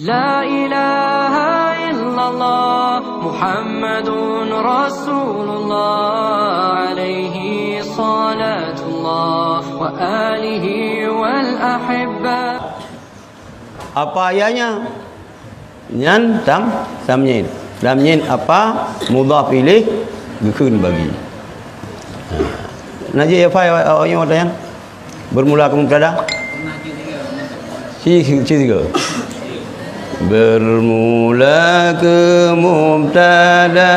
La ilaha illallah Muhammadun Rasulullah alaihi salatullah wa alihi wal ahibba. Apa ayahnya? Nyan tamnyin. Tamnyin apa? Mudhaf ilaih gekun bagi. Najib apa ayat yang bermula ke mubtada? Tiga. Bermula ke mubtada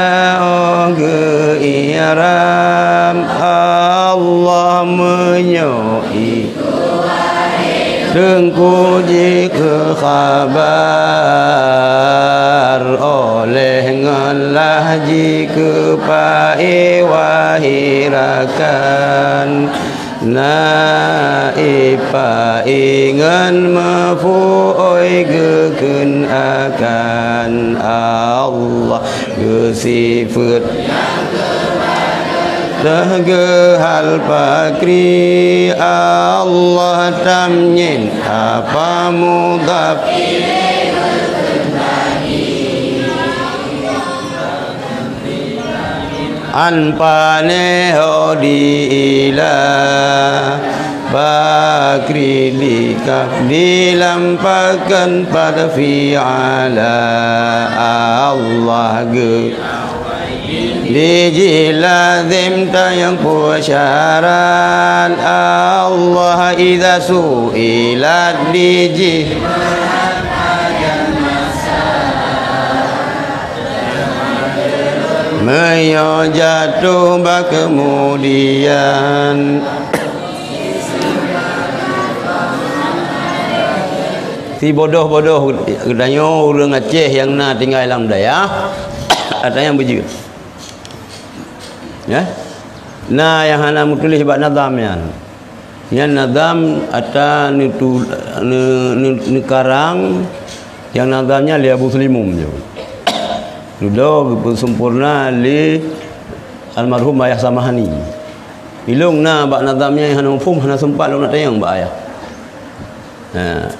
ke i'rab Allah menyoi Tengkuji ke khabar oleh ngelah jika pa'i wahirakan Naipa ingan mafu'oi geken akan Allah gesifat Tahgehal pakri Allah tamnyin apa mudhaf Anpane hodi ila bakri likaf dilampakan pada fi'ala Allah ge dijilazim tayang pusyaran Allah idza su'ilat dijih Mayo jatuh bak kemudian si bodoh-bodoh danyo urang Aceh yang na tinggal dalam daya ada yang bejut ya nah yang hana mutulis bak nazam yan nazam ata nitu karang yang nazamnya li Abu Sulimum je Ludo sempurna li almarhum ayah Samahani. Ilung na bak nazamnya yang hana mufhum hana sempat lu nak tayang bak ayah. Nah,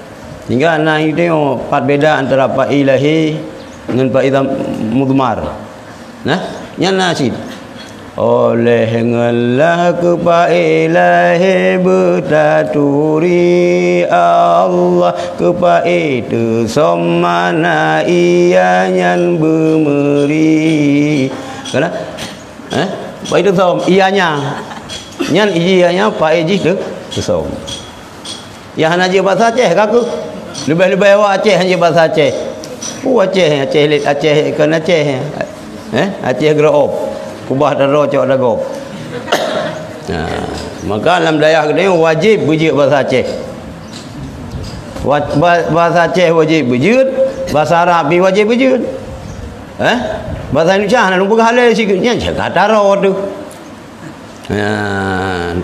hingga na itu part beda antara pak ilahi dengan pak idam mudmar. Nah, nya nasid. Oleh ngelah ke pak ilahi bertaturi Allah ke pak itu somana ia nyan bemeri kena pak itu som ianya nyan ianya pak iji tu som ya hana je bahasa Aceh kaku lebih-lebih awak Aceh hanya bahasa Aceh Aceh kan Aceh Aceh gerop kubah daro cok dagop. Nah, maka dalam dayak ni wajib bujut bahasa Aceh. Bahasa Aceh wajib bujut, bahasa Arab wajib bujut. Bahasa Indonesia nak lupa halal sikitnya cakap daro tu. Kan.